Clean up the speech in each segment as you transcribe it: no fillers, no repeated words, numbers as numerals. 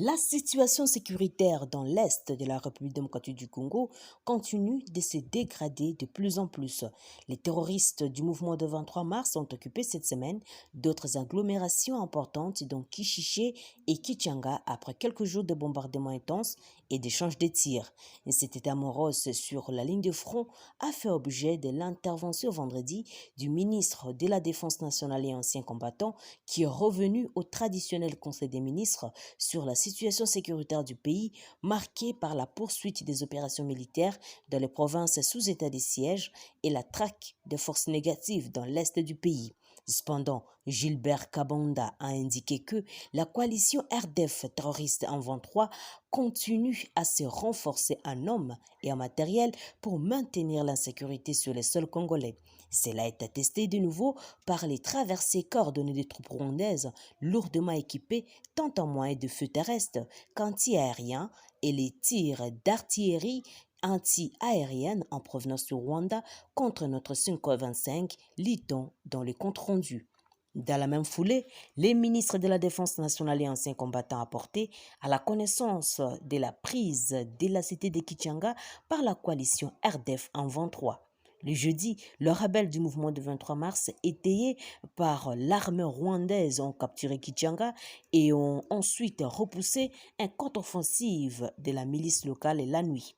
La situation sécuritaire dans l'Est de la République démocratique du Congo continue de se dégrader de plus en plus. Les terroristes du mouvement de 23 mars ont occupé cette semaine d'autres agglomérations importantes dont Kichiché et Kichanga après quelques jours de bombardements intenses et d'échanges de tirs. Cet état morose sur la ligne de front a fait objet de l'intervention vendredi du ministre de la Défense nationale et ancien combattant qui est revenu au traditionnel Conseil des ministres sur la situation sécuritaire du pays marquée par la poursuite des opérations militaires dans les provinces sous état de siège et la traque de forces négatives dans l'est du pays. Cependant, Gilbert Kabonda a indiqué que la coalition RDF terroriste en 23 continue à se renforcer en hommes et en matériel pour maintenir l'insécurité sur les sols congolais. Cela est attesté de nouveau par les traversées coordonnées des troupes rwandaises lourdement équipées tant en moyens de feu terrestre qu'anti-aériens et les tirs d'artillerie anti-aérienne en provenance du Rwanda contre notre 525, lit-on dans le compte rendu. Dans la même foulée, les ministres de la Défense nationale et anciens combattants apportés à la connaissance de la prise de la cité de Kichanga par la coalition RDF en 23. Le jeudi, le rebelle du mouvement du 23 mars, étayé par l'armée rwandaise, ont capturé Kichanga et ont ensuite repoussé une contre-offensive de la milice locale la nuit.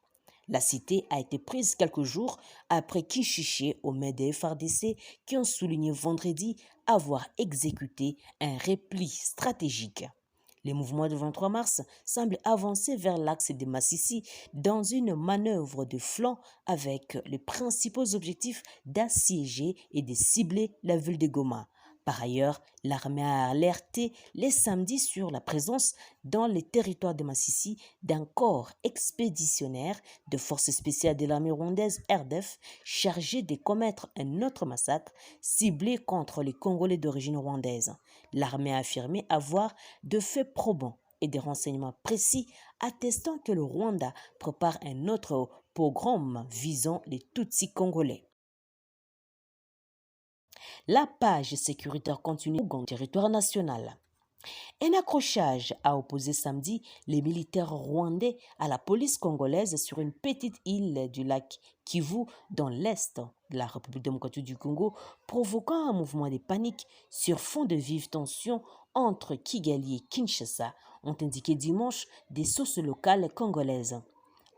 La cité a été prise quelques jours après Kichiché aux mains des FARDC qui ont souligné vendredi avoir exécuté un repli stratégique. Les mouvements du 23 mars semblent avancer vers l'axe de Massissi dans une manœuvre de flanc avec les principaux objectifs d'assiéger et de cibler la ville de Goma. Par ailleurs, l'armée a alerté les samedis sur la présence dans les territoires de Massissi d'un corps expéditionnaire de forces spéciales de l'armée rwandaise RDF chargé de commettre un autre massacre ciblé contre les Congolais d'origine rwandaise. L'armée a affirmé avoir de faits probants et des renseignements précis attestant que le Rwanda prépare un autre pogrom visant les Tutsis congolais. La page sécuritaire continue au territoire national. Un accrochage a opposé samedi les militaires rwandais à la police congolaise sur une petite île du lac Kivu dans l'est de la République démocratique du Congo, provoquant un mouvement de panique sur fond de vives tensions entre Kigali et Kinshasa, ont indiqué dimanche des sources locales congolaises.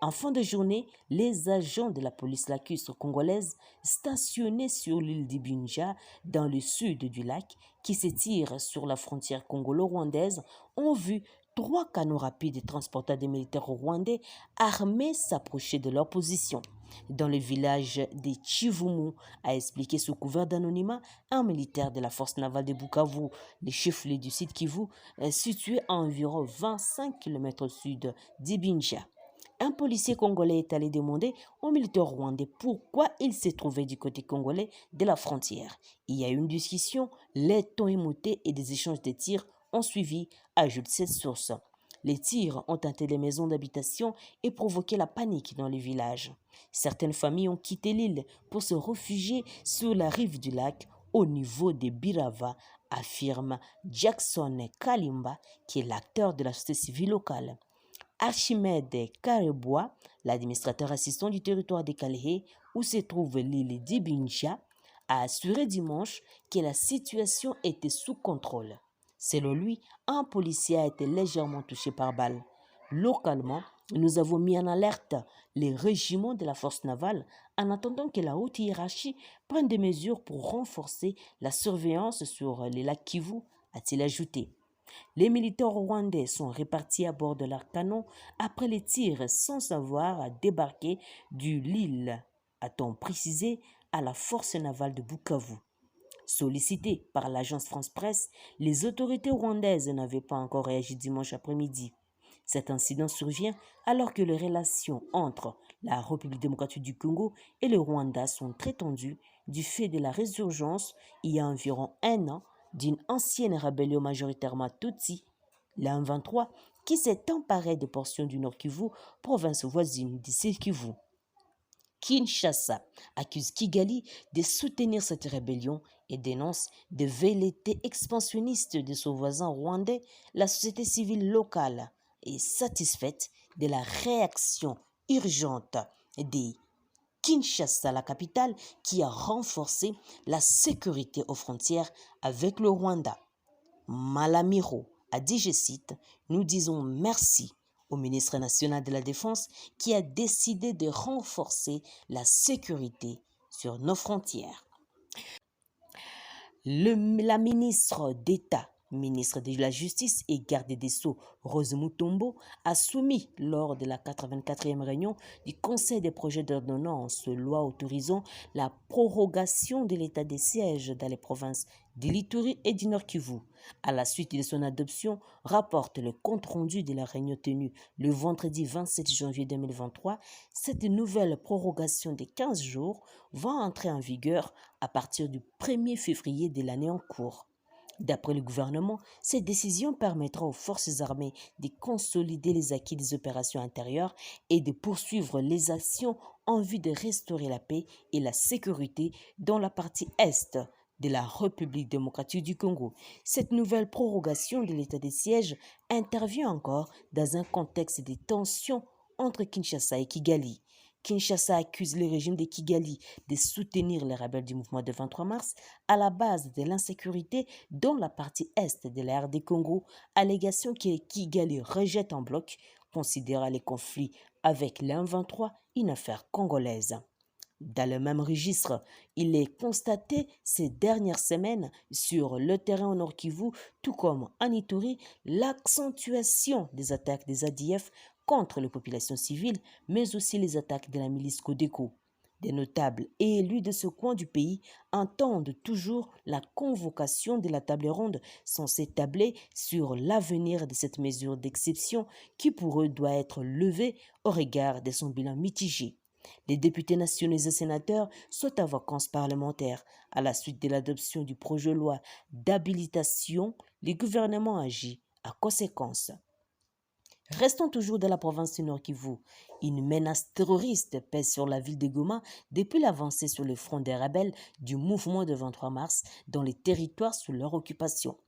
En fin de journée, les agents de la police lacustre congolaise stationnés sur l'île d'Ibinja, dans le sud du lac, qui s'étire sur la frontière congolo-rwandaise, ont vu 3 canots rapides transportant des militaires rwandais armés s'approcher de leur position. Dans le village de Chivumu, a expliqué sous couvert d'anonymat un militaire de la force navale de Bukavu, le chef-lieu du site Kivu, situé à environ 25 km au sud d'Ibinja. Un policier congolais est allé demander aux militaires rwandais pourquoi il s'est trouvé du côté congolais de la frontière. Il y a eu une discussion, les tons émoutés et des échanges de tirs ont suivi, ajoute cette source. Les tirs ont teinté les maisons d'habitation et provoqué la panique dans les villages. Certaines familles ont quitté l'île pour se réfugier sur la rive du lac au niveau des Birava, affirme Jackson Kalimba, qui est l'acteur de la société civile locale. Archimède Karebois, l'administrateur assistant du territoire de Kalehe, où se trouve l'île d'Ibinja, a assuré dimanche que la situation était sous contrôle. Selon lui, un policier a été légèrement touché par balle. Localement, nous avons mis en alerte les régiments de la force navale en attendant que la haute hiérarchie prenne des mesures pour renforcer la surveillance sur les lacs Kivu, a-t-il ajouté. Les militaires rwandais sont répartis à bord de leurs canons après les tirs sans savoir débarquer du Lille, a-t-on précisé à la force navale de Bukavu. Sollicitées par l'agence France-Presse, les autorités rwandaises n'avaient pas encore réagi dimanche après-midi. Cet incident survient alors que les relations entre la République démocratique du Congo et le Rwanda sont très tendues du fait de la résurgence, il y a environ un an, d'une ancienne rébellion majoritairement Tutsi, la M23, qui s'est emparée des portions du Nord Kivu, province voisine du Sud Kivu. Kinshasa accuse Kigali de soutenir cette rébellion et dénonce des velléités expansionnistes de son voisin rwandais, la société civile locale, est satisfaite de la réaction urgente des Kinshasa, la capitale, qui a renforcé la sécurité aux frontières avec le Rwanda. Malamiro a dit, je cite, nous disons merci au ministre national de la Défense qui a décidé de renforcer la sécurité sur nos frontières. La ministre d'État, ministre de la Justice et garde des Sceaux, Rose Mutombo, a soumis lors de la 84e réunion du Conseil des projets d'ordonnance loi autorisant la prorogation de l'état de siège dans les provinces de l'Ituri et du Nord Kivu. À la suite de son adoption, rapporte le compte-rendu de la réunion tenue le vendredi 27 janvier 2023, cette nouvelle prorogation de 15 jours va entrer en vigueur à partir du 1er février de l'année en cours. D'après le gouvernement, cette décision permettra aux forces armées de consolider les acquis des opérations intérieures et de poursuivre les actions en vue de restaurer la paix et la sécurité dans la partie est de la République démocratique du Congo. Cette nouvelle prorogation de l'état de siège intervient encore dans un contexte de tensions entre Kinshasa et Kigali. Kinshasa accuse le régime de Kigali de soutenir les rebelles du mouvement de 23 mars à la base de l'insécurité dans la partie est de la RD Congo, allégation que Kigali rejette en bloc, considérant les conflits avec l'M23 une affaire congolaise. Dans le même registre, il est constaté ces dernières semaines sur le terrain au Nord Kivu, tout comme en Ituri, l'accentuation des attaques des ADF contre les populations civiles, mais aussi les attaques de la milice Codeco. Des notables et élus de ce coin du pays entendent toujours la convocation de la table ronde censée tabler sur l'avenir de cette mesure d'exception qui pour eux doit être levée au regard de son bilan mitigé. Les députés nationaux et sénateurs sont en vacances parlementaires. À la suite de l'adoption du projet de loi d'habilitation, le gouvernement agit à conséquence. Restons toujours dans la province du Nord Kivu. Une menace terroriste pèse sur la ville de Goma depuis l'avancée sur le front des rebelles du mouvement de 23 mars dans les territoires sous leur occupation.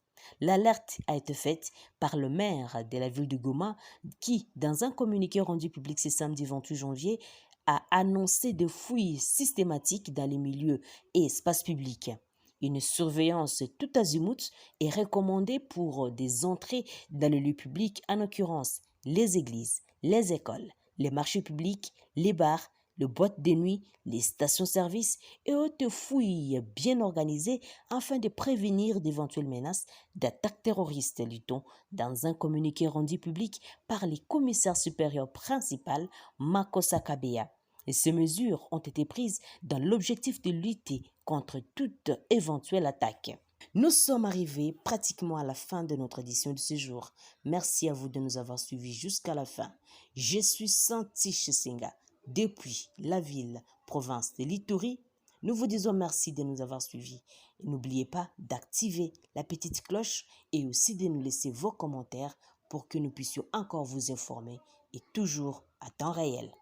L'alerte a été faite par le maire de la ville de Goma qui, dans un communiqué rendu public ce samedi 28 janvier, a annoncé des fouilles systématiques dans les milieux et espaces publics. Une surveillance tout azimut est recommandée pour des entrées dans les lieux publics, en l'occurrence les églises, les écoles, les marchés publics, les bars, les boîtes de nuit, les stations-service et autres fouilles bien organisées afin de prévenir d'éventuelles menaces d'attaques terroristes, lit-on dans un communiqué rendu public par le commissaire supérieur principal Makossa Kabeya. Et ces mesures ont été prises dans l'objectif de lutter contre toute éventuelle attaque. Nous sommes arrivés pratiquement à la fin de notre édition de ce jour. Merci à vous de nous avoir suivis jusqu'à la fin. Je suis Santi Chisenga depuis la ville, province de l'Ituri. Nous vous disons merci de nous avoir suivis. Et n'oubliez pas d'activer la petite cloche et aussi de nous laisser vos commentaires pour que nous puissions encore vous informer et toujours à temps réel.